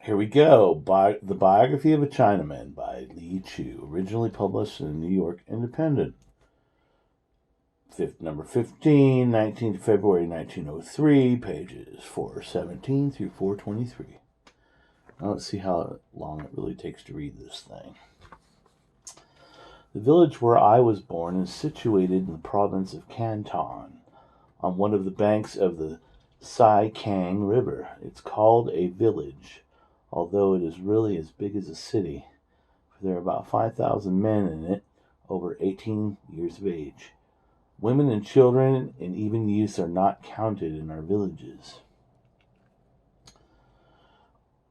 Here we go. The Biography of a Chinaman by Li Chu, originally published in the New York Independent. Number 15, 19th February 1903, pages 417 through 423. Now let's see how long it really takes to read this thing. The village where I was born is situated in the province of Canton, on one of the banks of the Sai Kang River. It's called a village, although it is really as big as a city, for there are about 5,000 men in it over 18 years of age. Women and children and even youths are not counted in our villages.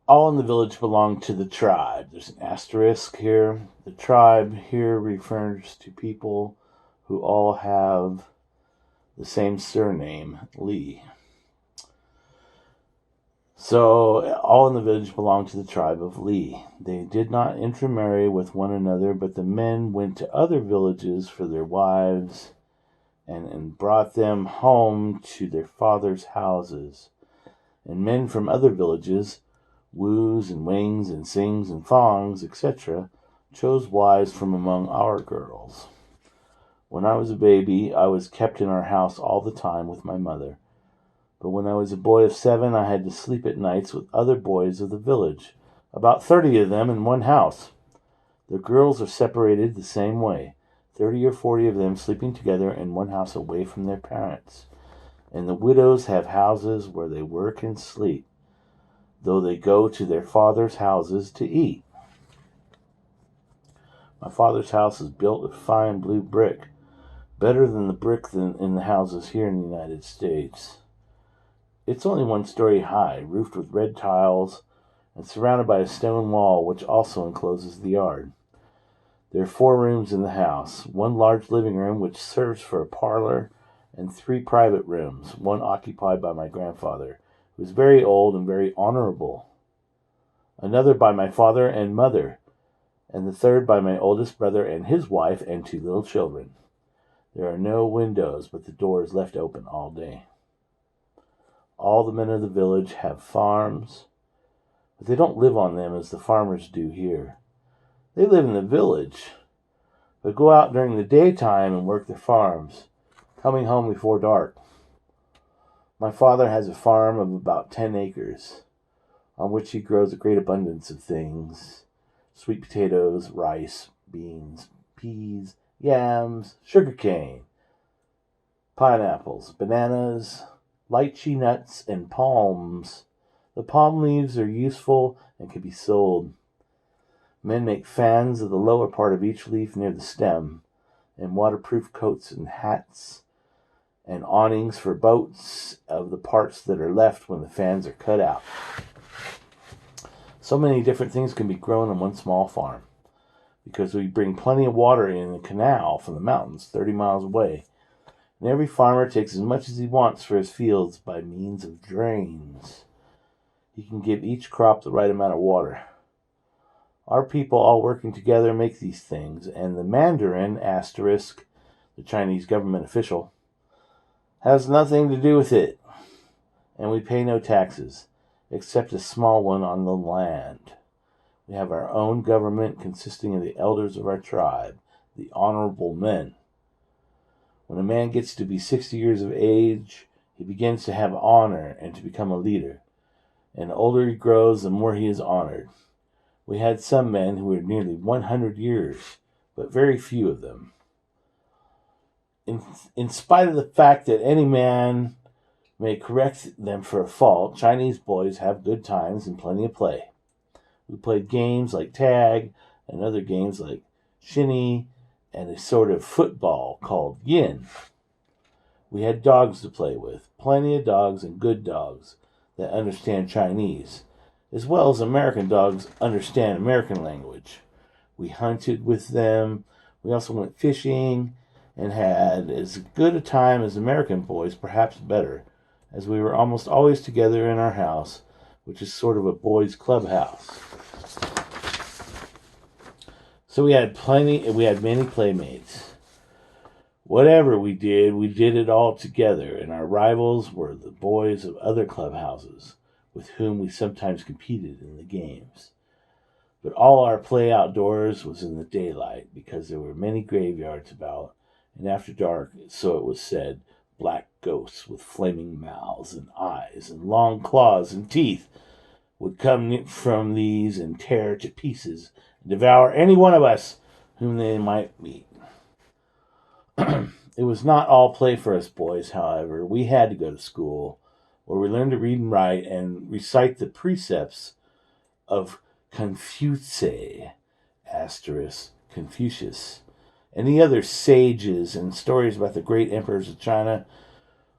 All in the village belong to the tribe. There's an asterisk here. The tribe here refers to people who all have the same surname, Li. So, all in the village belonged to the tribe of Li. They did not intermarry with one another, but the men went to other villages for their wives and brought them home to their fathers' houses. And men from other villages, Woos and Wings and Sings and Fongs, etc., chose wives from among our girls. When I was a baby, I was kept in our house all the time with my mother. But when I was a boy of 7, I had to sleep at nights with other boys of the village, about 30 of them in one house. The girls are separated the same way, 30 or 40 of them sleeping together in one house away from their parents. And the widows have houses where they work and sleep, though they go to their fathers' houses to eat. My father's house is built of fine blue brick, better than the brick in the houses here in the United States. It's only 1 story high, roofed with red tiles, and surrounded by a stone wall which also encloses the yard. There are 4 rooms in the house, 1 large living room which serves for a parlor, and 3 private rooms, one occupied by my grandfather, who is very old and very honorable, another by my father and mother, and the third by my oldest brother and his wife and 2 little children. There are no windows, but the door is left open all day. All the men of the village have farms, but they don't live on them as the farmers do here. They live in the village, but go out during the daytime and work their farms, coming home before dark. My father has a farm of about 10 acres, on which he grows a great abundance of things: sweet potatoes, rice, beans, peas, yams, sugarcane, pineapples, bananas, lychee nuts, and palms. The palm leaves are useful and can be sold. Men make fans of the lower part of each leaf near the stem, and waterproof coats and hats, and awnings for boats of the parts that are left when the fans are cut out. So many different things can be grown on one small farm, because we bring plenty of water in the canal from the mountains 30 miles away. And every farmer takes as much as he wants for his fields by means of drains. He can give each crop the right amount of water. Our people all working together make these things, and the Mandarin, asterisk, the Chinese government official, has nothing to do with it. And we pay no taxes, except a small one on the land. We have our own government consisting of the elders of our tribe, the honorable men. When a man gets to be 60 years of age, he begins to have honor and to become a leader. And the older he grows, the more he is honored. We had some men who were nearly 100 years, but very few of them. In spite of the fact that any man may correct them for a fault, Chinese boys have good times and plenty of play. We played games like tag and other games like shinny and a sort of football called yin. We had dogs to play with, plenty of dogs and good dogs that understand Chinese, as well as American dogs understand American language. We hunted with them. We also went fishing and had as good a time as American boys, perhaps better, as we were almost always together in our house, which is sort of a boys' clubhouse. So we had many playmates. Whatever we did it all together, and our rivals were the boys of other clubhouses. with whom we sometimes competed in the games. But all our play outdoors was in the daylight, because there were many graveyards about, and after dark, so it was said, black ghosts with flaming mouths and eyes and long claws and teeth would come from these and tear to pieces and devour any one of us whom they might meet. It was not all play for us boys, however. We had to go to school, where we learned to read and write and recite the precepts of Confucius, Confucius, and the other sages, and stories about the great emperors of China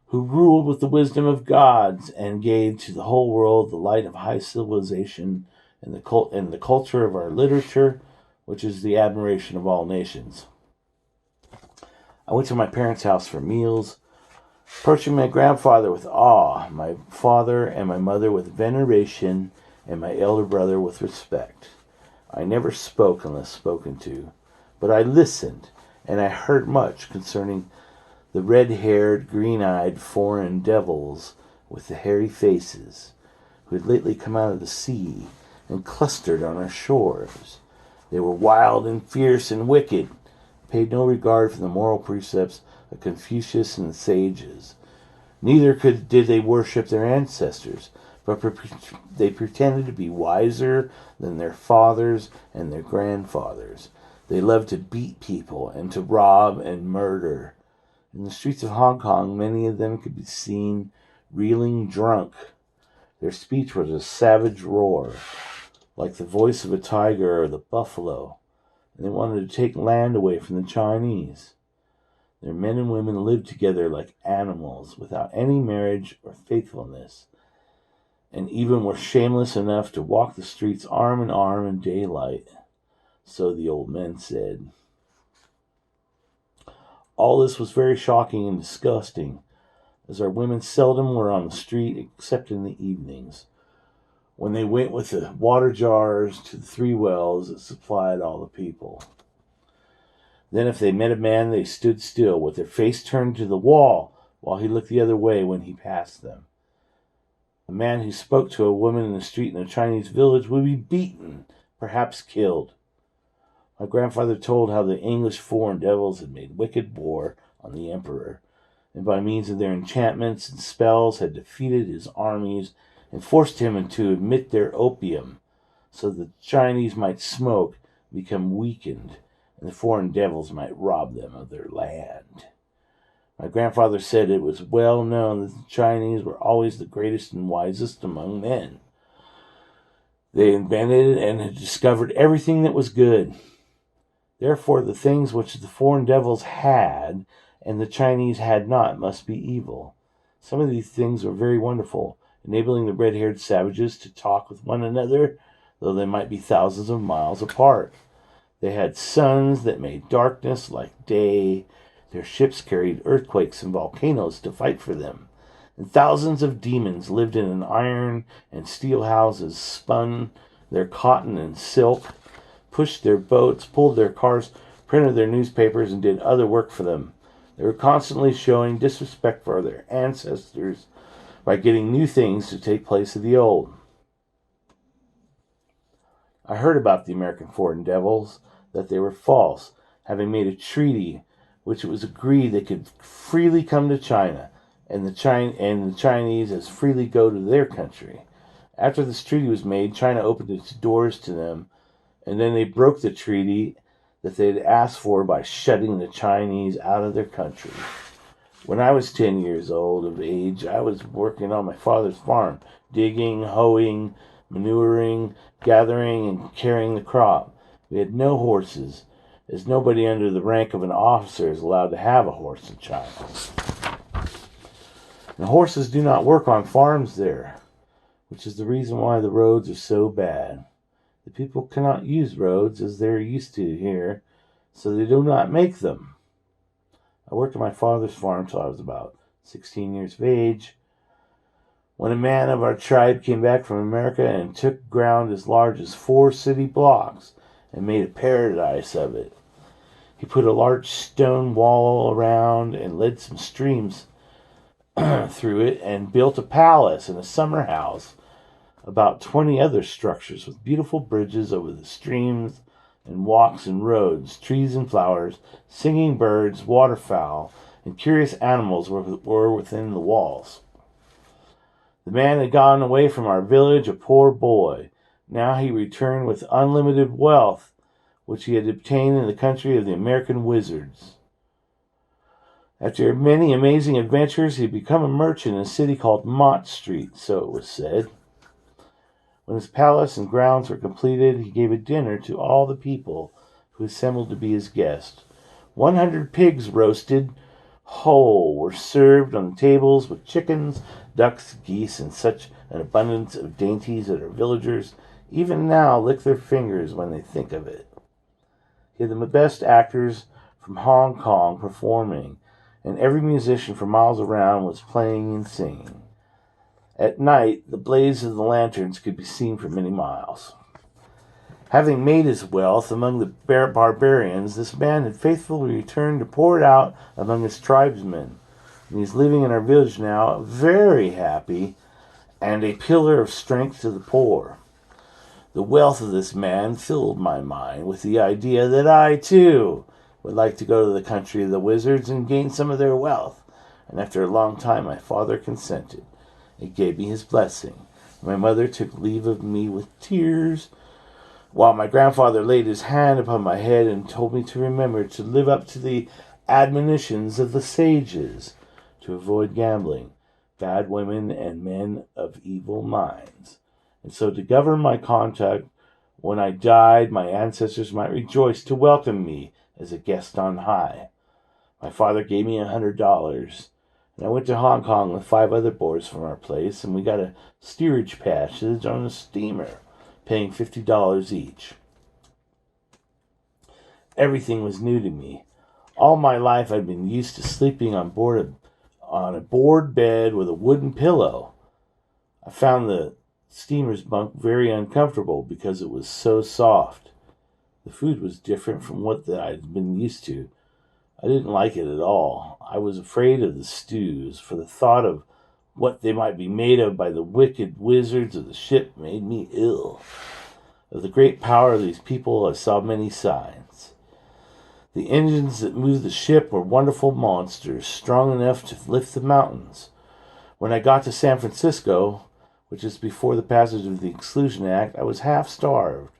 who ruled with the wisdom of gods and gave to the whole world the light of high civilization and the culture of our literature, which is the admiration of all nations. I went to my parents' house for meals, approaching my grandfather with awe, my father and my mother with veneration, and my elder brother with respect. I never spoke unless spoken to, but I listened, and I heard much concerning the red-haired, green-eyed foreign devils with the hairy faces, who had lately come out of the sea and clustered on our shores. They were wild and fierce and wicked, paid no regard for the moral precepts of Confucius and the sages. Neither did they worship their ancestors, but they pretended to be wiser than their fathers and their grandfathers. They loved to beat people and to rob and murder. In the streets of Hong Kong, many of them could be seen reeling drunk. Their speech was a savage roar, like the voice of a tiger or the buffalo, and they wanted to take land away from the Chinese. Their men and women lived together like animals, without any marriage or faithfulness, and even were shameless enough to walk the streets arm in arm in daylight, so the old men said. All this was very shocking and disgusting, as our women seldom were on the street except in the evenings, when they went with the water jars to the 3 wells that supplied all the people. Then if they met a man, they stood still, with their face turned to the wall, while he looked the other way when he passed them. A man who spoke to a woman in the street in a Chinese village would be beaten, perhaps killed. My grandfather told how the English foreign devils had made wicked war on the emperor, and by means of their enchantments and spells had defeated his armies and forced him to admit their opium, so that the Chinese might smoke, become weakened, and the foreign devils might rob them of their land. My grandfather said it was well known that the Chinese were always the greatest and wisest among men. They invented and had discovered everything that was good. Therefore, the things which the foreign devils had and the Chinese had not must be evil. Some of these things were very wonderful, enabling the red-haired savages to talk with one another, though they might be thousands of miles apart. They had suns that made darkness like day. Their ships carried earthquakes and volcanoes to fight for them. And thousands of demons lived in iron and steel houses, spun their cotton and silk, pushed their boats, pulled their cars, printed their newspapers, and did other work for them. They were constantly showing disrespect for their ancestors by getting new things to take place of the old. I heard about the American foreign devils, that they were false, having made a treaty which it was agreed they could freely come to China, and the Chinese as freely go to their country. After this treaty was made, China opened its doors to them, and then they broke the treaty that they had asked for by shutting the Chinese out of their country. When I was 10 years old of age, I was working on my father's farm, digging, hoeing, manuring, gathering, and carrying the crop. We had no horses, as nobody under the rank of an officer is allowed to have a horse in China. And horses do not work on farms there, which is the reason why the roads are so bad. The people cannot use roads as they're used to here, so they do not make them. I worked on my father's farm till I was about 16 years of age, when a man of our tribe came back from America and took ground as large as 4 city blocks and made a paradise of it. He put a large stone wall around and led some streams through it and built a palace and a summer house about 20 other structures with beautiful bridges over the streams and walks and roads, trees and flowers, singing birds, waterfowl, and curious animals were within the walls. The man had gone away from our village a poor boy. Now he returned with unlimited wealth, which he had obtained in the country of the American wizards. After many amazing adventures, he had become a merchant in a city called Mott Street, so it was said. When his palace and grounds were completed, he gave a dinner to all the people who assembled to be his guests. 100 pigs roasted whole were served on the tables with chickens, ducks, geese, and such an abundance of dainties that our villagers even now lick their fingers when they think of it. He had the best actors from Hong Kong performing, and every musician for miles around was playing and singing. At night, the blaze of the lanterns could be seen for many miles. Having made his wealth among the barbarians, this man had faithfully returned to pour it out among his tribesmen. And he's living in our village now, very happy, and a pillar of strength to the poor. The wealth of this man filled my mind with the idea that I, too, would like to go to the country of the wizards and gain some of their wealth. And after a long time, my father consented. He gave me his blessing. My mother took leave of me with tears, while my grandfather laid his hand upon my head and told me to remember to live up to the admonitions of the sages, to avoid gambling, bad women, and men of evil minds. And so to govern my conduct, when I died, my ancestors might rejoice to welcome me as a guest on high. My father gave me $100, and I went to Hong Kong with 5 other boys from our place, and we got a steerage passage on a steamer, paying $50 each. Everything was new to me. All my life I'd been used to sleeping on a board bed with a wooden pillow. I found the steamer's bunk very uncomfortable because it was so soft. The food was different from what I'd been used to. I didn't like it at all. I was afraid of the stews, for the thought of what they might be made of by the wicked wizards of the ship made me ill. Of the great power of these people I saw many signs. The engines that moved the ship were wonderful monsters, strong enough to lift the mountains. When I got to San Francisco, which is before the passage of the Exclusion Act, I was half starved,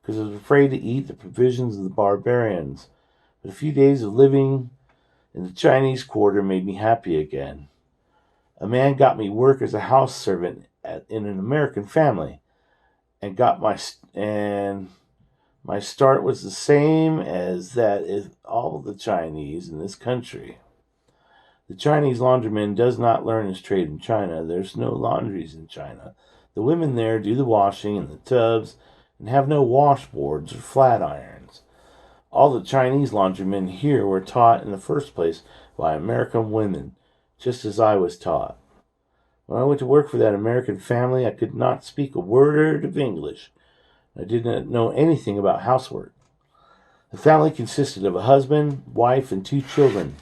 because I was afraid to eat the provisions of the barbarians. But a few days of living in the Chinese quarter made me happy again. A man got me work as a house servant in an American family, and my start was the same as that of all the Chinese in this country. The Chinese laundryman does not learn his trade in China. There's no laundries in China. The women there do the washing in the tubs and have no washboards or flat irons. All the Chinese laundrymen here were taught in the first place by American women, just as I was taught. When I went to work for that American family, I could not speak a word of English. I did not know anything about housework. The family consisted of a husband, wife, and 2 children.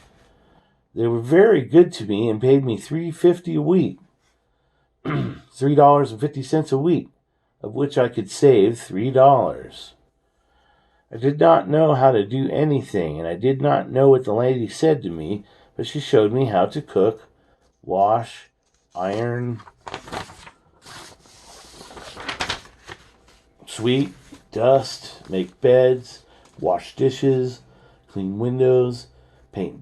They were very good to me and paid me $3.50 a week, $3.50 a week, of which I could save $3. I did not know how to do anything, and I did not know what the lady said to me, but she showed me how to cook, wash, iron, sweep, dust, make beds, wash dishes, clean windows, paint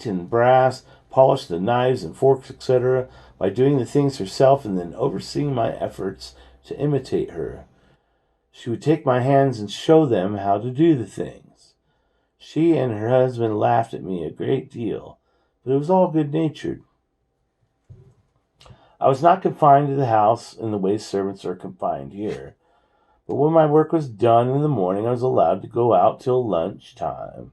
and brass, polish the knives and forks, etc., by doing the things herself and then overseeing my efforts to imitate her. She would take my hands and show them how to do the things. She and her husband laughed at me a great deal, but it was all good-natured. I was not confined to the house in the way servants are confined here, but when my work was done in the morning, I was allowed to go out till lunchtime.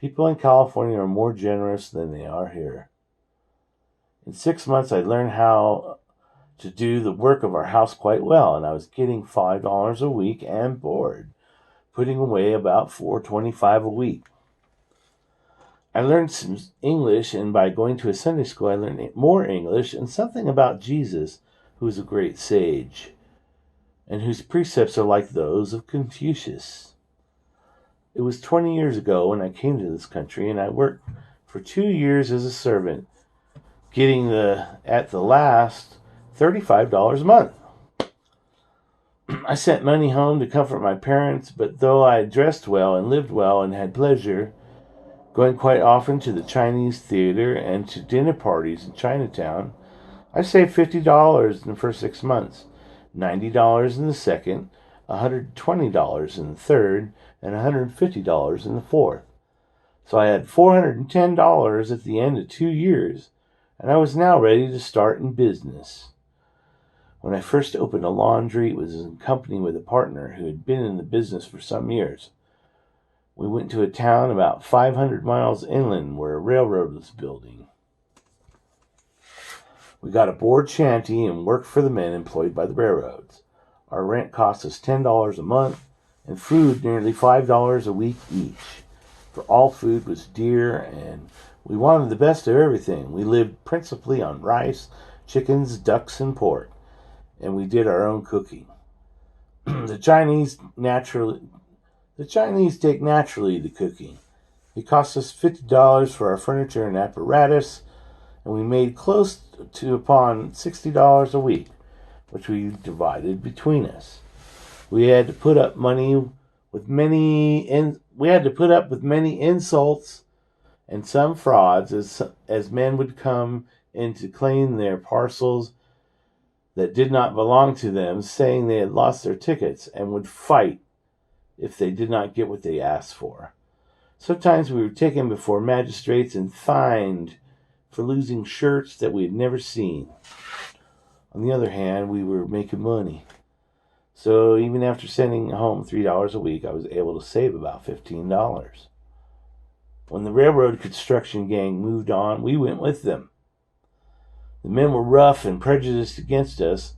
People in California are more generous than they are here. In 6 months, I learned how to do the work of our house quite well, and I was getting $5 a week and board, putting away about $4.25 a week. I learned some English, and by going to a Sunday school, I learned more English and something about Jesus, who is a great sage, and whose precepts are like those of Confucius. It was 20 years ago when I came to this country, and I worked for 2 years as a servant, getting at the last $35 a month. I sent money home to comfort my parents, but though I dressed well and lived well and had pleasure, going quite often to the Chinese theater and to dinner parties in Chinatown, I saved $50 in the first 6 months, $90 in the second, $120 in the third, and $150 in the fourth. So I had $410 at the end of 2 years, and I was now ready to start in business. When I first opened a laundry, it was in company with a partner who had been in the business for some years. We went to a town about 500 miles inland where a railroad was building. We got a board shanty and worked for the men employed by the railroads. Our rent cost us $10 a month, and food nearly $5 a week each. For all food was dear, and we wanted the best of everything. We lived principally on rice, chickens, ducks, and pork, and we did our own cooking. The Chinese take naturally to cooking. It cost us $50 for our furniture and apparatus, and we made close to upon $60 a week, which we divided between us. We had to put up with many insults and some frauds as men would come in to claim their parcels that did not belong to them, saying they had lost their tickets and would fight if they did not get what they asked for. Sometimes we were taken before magistrates and fined for losing shirts that we had never seen. On the other hand, we were making money. So even after sending home $3 a week, I was able to save about $15. When the railroad construction gang moved on, we went with them. The men were rough and prejudiced against us,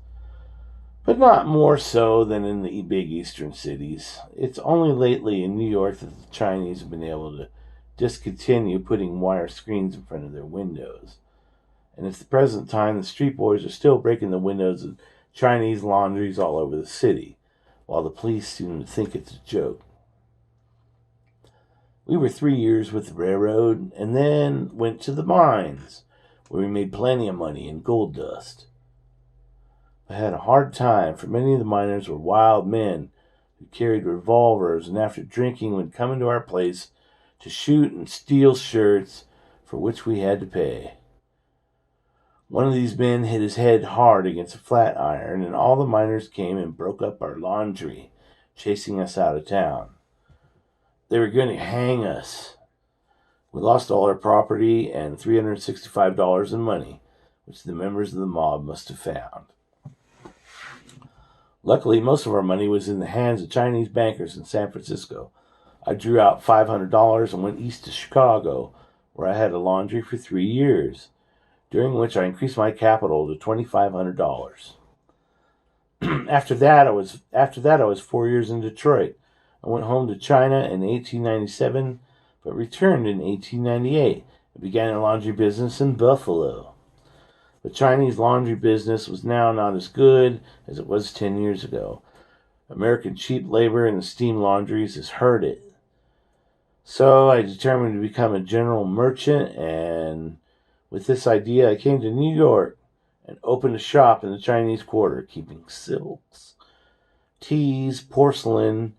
but not more so than in the big eastern cities. It's only lately in New York that the Chinese have been able to discontinue putting wire screens in front of their windows. And at the present time, the street boys are still breaking the windows of Chinese laundries all over the city, while the police seem to think it's a joke. We were 3 years with the railroad, and then went to the mines, where we made plenty of money in gold dust. I had a hard time, for many of the miners were wild men who carried revolvers, and after drinking would come into our place to shoot and steal shirts for which we had to pay. One of these men hit his head hard against a flat iron, and all the miners came and broke up our laundry, chasing us out of town. They were going to hang us. We lost all our property and $365 in money, which the members of the mob must have found. Luckily, most of our money was in the hands of Chinese bankers in San Francisco. I drew out $500 and went east to Chicago, where I had a laundry for 3 years, during which I increased my capital to $2,500. After that, I was 4 years in Detroit. I went home to China in 1897, but returned in 1898 and began a laundry business in Buffalo. The Chinese laundry business was now not as good as it was 10 years ago. American cheap labor in the steam laundries has hurt it. So I determined to become a general merchant, and with this idea I came to New York and opened a shop in the Chinese Quarter, keeping silks, teas, porcelain,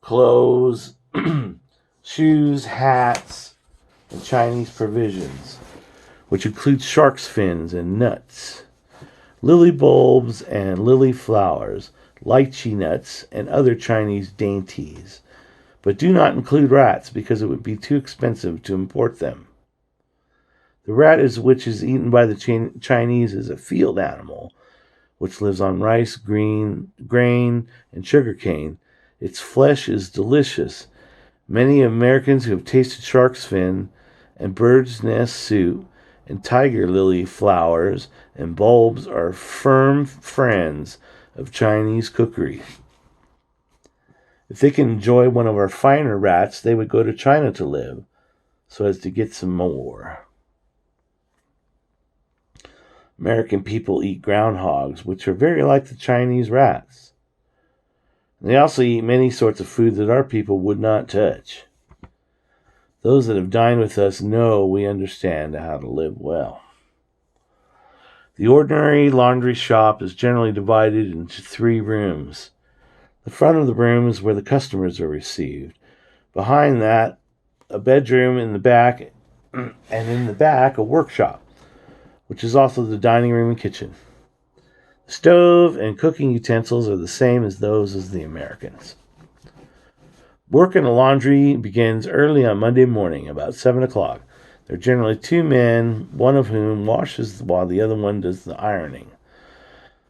clothes, shoes, hats, and Chinese provisions, which includes shark's fins and nuts, lily bulbs and lily flowers, lychee nuts, and other Chinese dainties, but do not include rats because it would be too expensive to import them. The rat which is eaten by the Chinese is a field animal, which lives on rice, grain, and sugarcane. Its flesh is delicious. Many Americans who have tasted shark's fin and bird's nest soup and tiger lily flowers and bulbs are firm friends of Chinese cookery. If they can enjoy one of our finer rats, they would go to China to live, so as to get some more. American people eat groundhogs, which are very like the Chinese rats. They also eat many sorts of food that our people would not touch. Those that have dined with us know we understand how to live well. The ordinary laundry shop is generally divided into 3 rooms. The front of the room is where the customers are received. Behind that, a bedroom in the back, and in the back, a workshop, which is also the dining room and kitchen. The stove and cooking utensils are the same as those as the Americans. Work in the laundry begins early on Monday morning, about 7 o'clock. There are generally 2 men, one of whom washes while the other one does the ironing.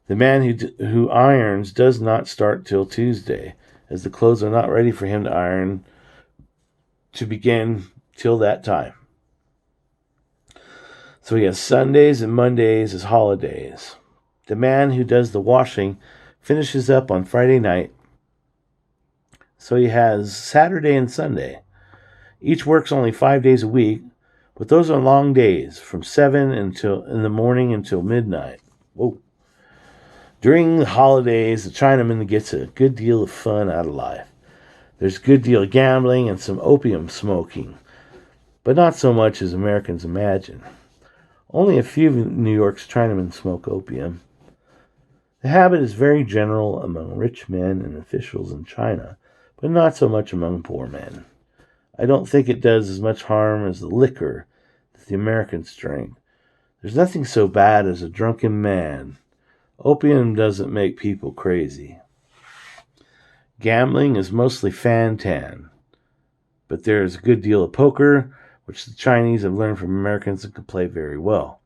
The man who irons does not start till Tuesday, as the clothes are not ready for him to iron to begin till that time. So he has Sundays and Mondays as holidays. The man who does the washing finishes up on Friday night, so he has Saturday and Sunday. Each works only 5 days a week, but those are long days, from 7 until in the morning until midnight. Whoa. During the holidays, the Chinaman gets a good deal of fun out of life. There's a good deal of gambling and some opium smoking, but not so much as Americans imagine. Only a few of New York's Chinamen smoke opium. The habit is very general among rich men and officials in China, but not so much among poor men. I don't think it does as much harm as the liquor that the Americans drink. There's nothing so bad as a drunken man. Opium doesn't make people crazy. Gambling is mostly fan-tan, but there is a good deal of poker, which the Chinese have learned from Americans and can play very well.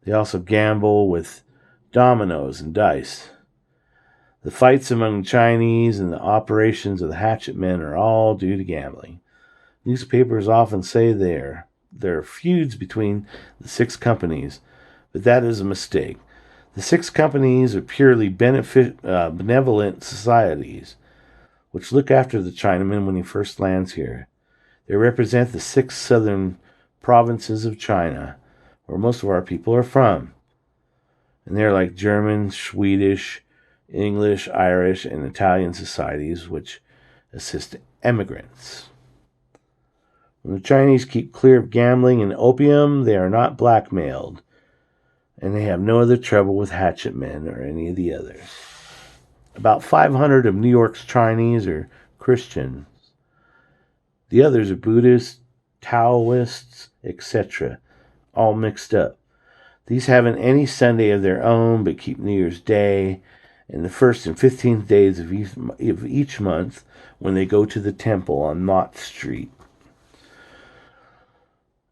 They also gamble with dominoes and dice. The fights among the Chinese and the operations of the hatchet men are all due to gambling. Newspapers often say there are feuds between the 6 companies, but that is a mistake. The 6 companies are purely benevolent societies, which look after the Chinaman when he first lands here. They represent the 6 southern provinces of China, where most of our people are from. And they're like German, Swedish, English, Irish, and Italian societies which assist immigrants. When the Chinese keep clear of gambling and opium, they are not blackmailed, and they have no other trouble with hatchet men or any of the others. About 500 of New York's Chinese are Christians. The others are Buddhists, Taoists, etc., all mixed up. These haven't any Sunday of their own, but keep New Year's Day and the 1st and 15th days of each month when they go to the temple on Mott Street.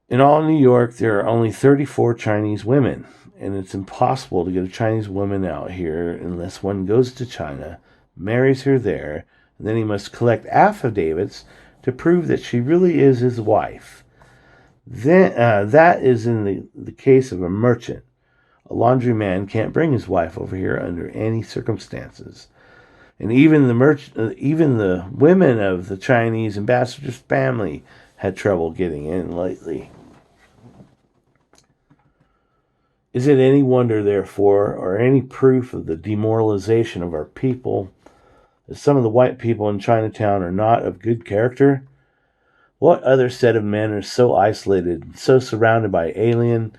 In all New York, there are only 34 Chinese women, and it's impossible to get a Chinese woman out here unless one goes to China, marries her there, and then he must collect affidavits to prove that she really is his wife. Then that is in the case of a merchant. A laundryman can't bring his wife over here under any circumstances. And even the women of the Chinese ambassador's family had trouble getting in lately. Is it any wonder, therefore, or any proof of the demoralization of our people, that some of the white people in Chinatown are not of good character? What other set of men are so isolated, so surrounded by alien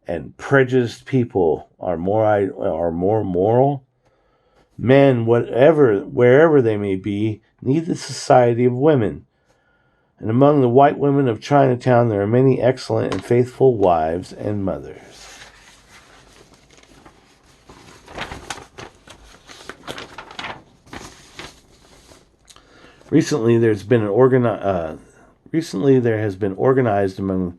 and prejudiced people are more moral? Men, wherever they may be, need the society of women. And among the white women of Chinatown, there are many excellent and faithful wives and mothers. Recently, there has been organized among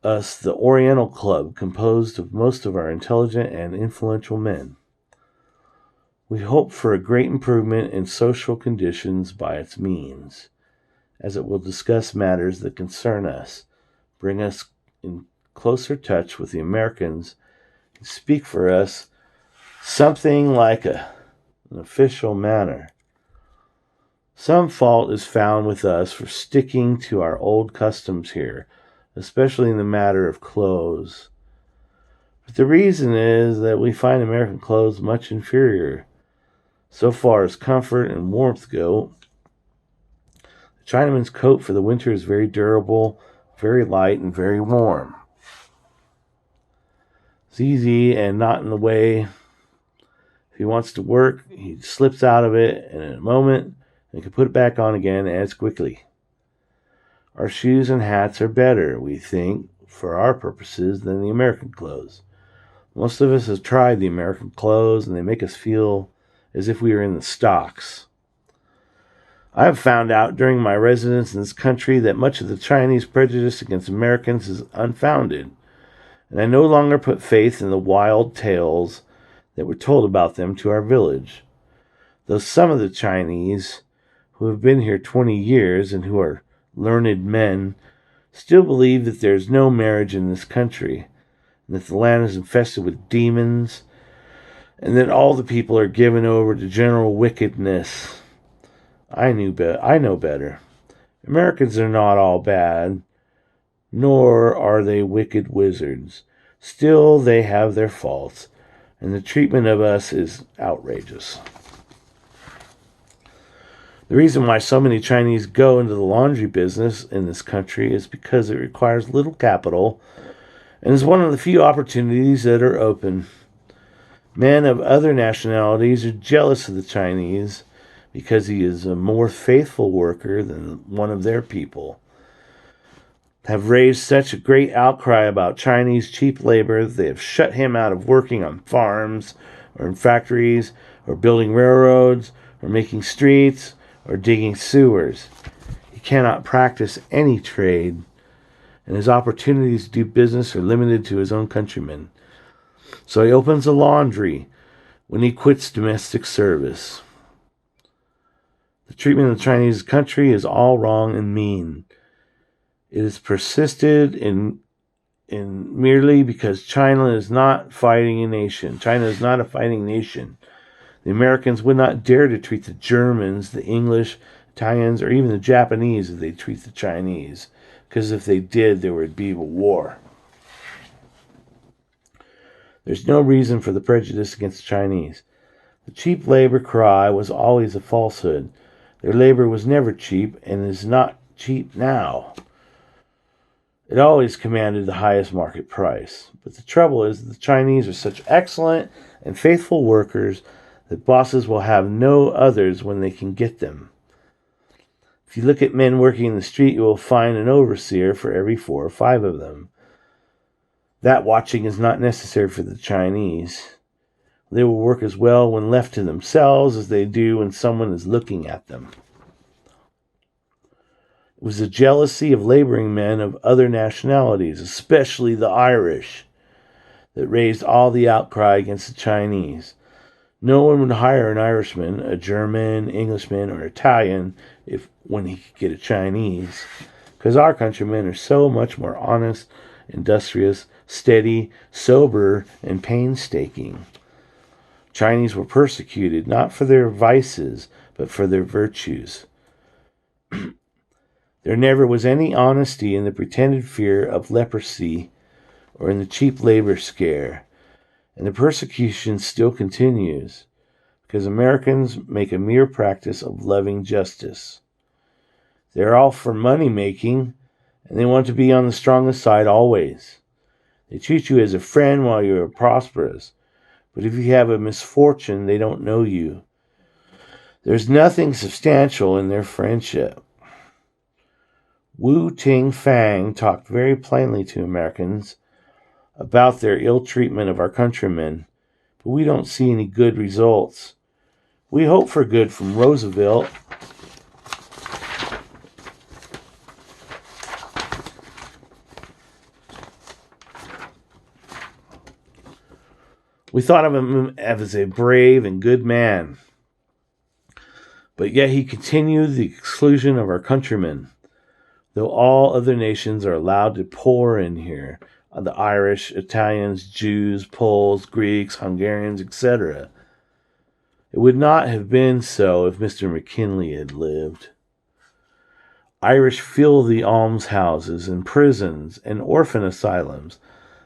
us the Oriental Club, composed of most of our intelligent and influential men. We hope for a great improvement in social conditions by its means, as it will discuss matters that concern us, bring us in closer touch with the Americans, and speak for us something like an official manner. Some fault is found with us for sticking to our old customs here, especially in the matter of clothes. But the reason is that we find American clothes much inferior. So far as comfort and warmth go, the Chinaman's coat for the winter is very durable, very light, and very warm. It's easy and not in the way. If he wants to work, he slips out of it and in a moment and can put it back on again as quickly. Our shoes and hats are better, we think, for our purposes than the American clothes. Most of us have tried the American clothes and they make us feel as if we were in the stocks. I have found out during my residence in this country that much of the Chinese prejudice against Americans is unfounded, and I no longer put faith in the wild tales that were told about them to our village. Though some of the Chinese, who have been here 20 years and who are learned men, still believe that there is no marriage in this country, and that the land is infested with demons, and that all the people are given over to general wickedness. I know better. Americans are not all bad, nor are they wicked wizards. Still, they have their faults, and the treatment of us is outrageous. The reason why so many Chinese go into the laundry business in this country is because it requires little capital and is one of the few opportunities that are open. Men of other nationalities are jealous of the Chinese because he is a more faithful worker than one of their people. Have raised such a great outcry about Chinese cheap labor that they have shut him out of working on farms or in factories or building railroads or making streets or digging sewers. He cannot practice any trade, and his opportunities to do business are limited to his own countrymen. So he opens a laundry when he quits domestic service. The treatment of the Chinese country is all wrong and mean. It has persisted in merely because China is not fighting a nation. China is not a fighting nation. The Americans would not dare to treat the Germans, the English, Italians, or even the Japanese as they treat the Chinese, because if they did, there would be a war. There's no reason for the prejudice against the Chinese. The cheap labor cry was always a falsehood. Their labor was never cheap and is not cheap now. It always commanded the highest market price. But the trouble is that the Chinese are such excellent and faithful workers that bosses will have no others when they can get them. If you look at men working in the street, you will find an overseer for every 4 or 5 of them. That watching is not necessary for the Chinese. They will work as well when left to themselves as they do when someone is looking at them. It was the jealousy of laboring men of other nationalities, especially the Irish, that raised all the outcry against the Chinese. No one would hire an Irishman, a German, Englishman, or Italian when he could get a Chinese, because our countrymen are so much more honest, industrious, steady, sober, and painstaking. Chinese were persecuted not for their vices, but for their virtues. There never was any honesty in the pretended fear of leprosy or in the cheap labor scare, and the persecution still continues because Americans make a mere practice of loving justice. They're all for money making, and they want to be on the strongest side always. They treat you as a friend while you are prosperous, but if you have a misfortune, they don't know you. There's nothing substantial in their friendship. Wu Ting Fang talked very plainly to Americans about their ill treatment of our countrymen, but we don't see any good results. We hope for good from Roosevelt. We thought of him as a brave and good man, but yet he continued the exclusion of our countrymen, though all other nations are allowed to pour in here, the Irish, Italians, Jews, Poles, Greeks, Hungarians, etc. It would not have been so if Mr. McKinley had lived. Irish fill the almshouses and prisons and orphan asylums.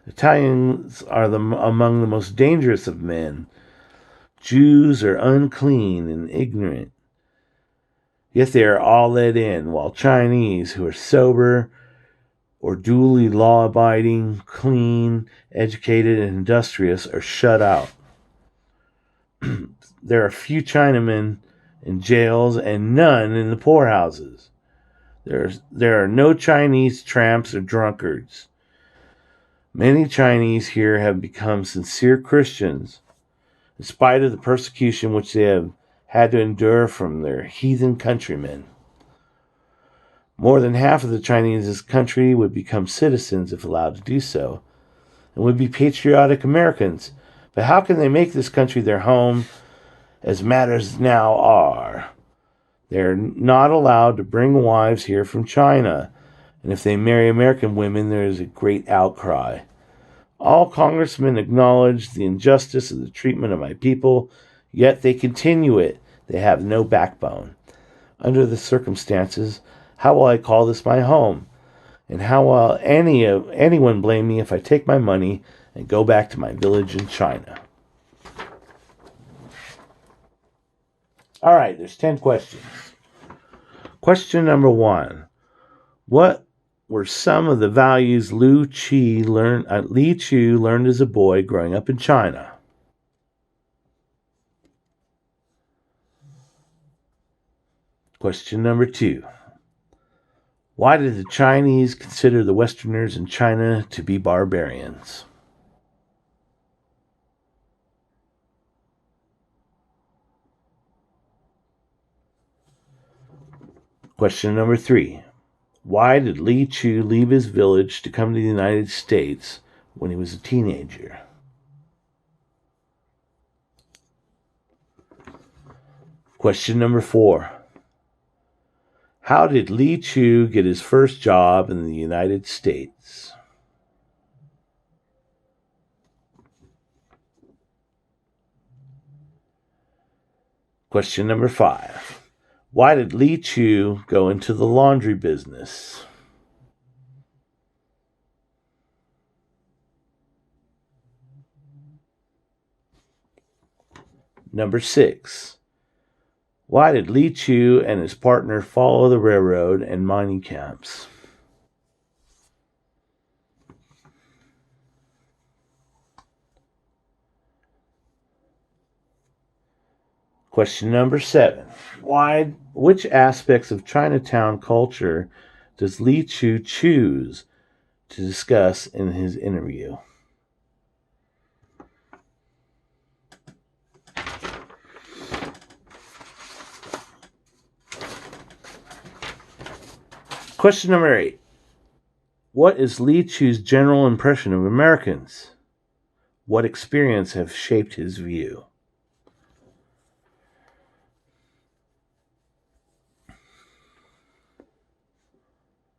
Italians are among the most dangerous of men. Jews are unclean and ignorant. Yet they are all let in, while Chinese, who are sober or duly law-abiding, clean, educated, and industrious, are shut out. There are few Chinamen in jails and none in the poorhouses. There are no Chinese tramps or drunkards. Many Chinese here have become sincere Christians, in spite of the persecution which they have had to endure from their heathen countrymen. More than half of the Chinese in this country would become citizens if allowed to do so, and would be patriotic Americans. But how can they make this country their home as matters now are? They're not allowed to bring wives here from China, and if they marry American women, there is a great outcry. All congressmen acknowledge the injustice of the treatment of my people, yet they continue it. They have no backbone. Under the circumstances, how will I call this my home? And how will anyone blame me if I take my money and go back to my village in China? All right, there's 10 questions. Question number 1. What were some of the values Li Chu learned as a boy growing up in China? Question number 2. Why did the Chinese consider the Westerners in China to be barbarians? Question number 3. Why did Li Chu leave his village to come to the United States when he was a teenager? Question number 4. How did Li Chu get his first job in the United States? Question number 5. Why did Li Chu go into the laundry business? Number 6. Why did Li Chu and his partner follow the railroad and mining camps? Question number 7. Which aspects of Chinatown culture does Li Chu choose to discuss in his interview? Question number 8. What is Li Chu's general impression of Americans? What experience have shaped his view?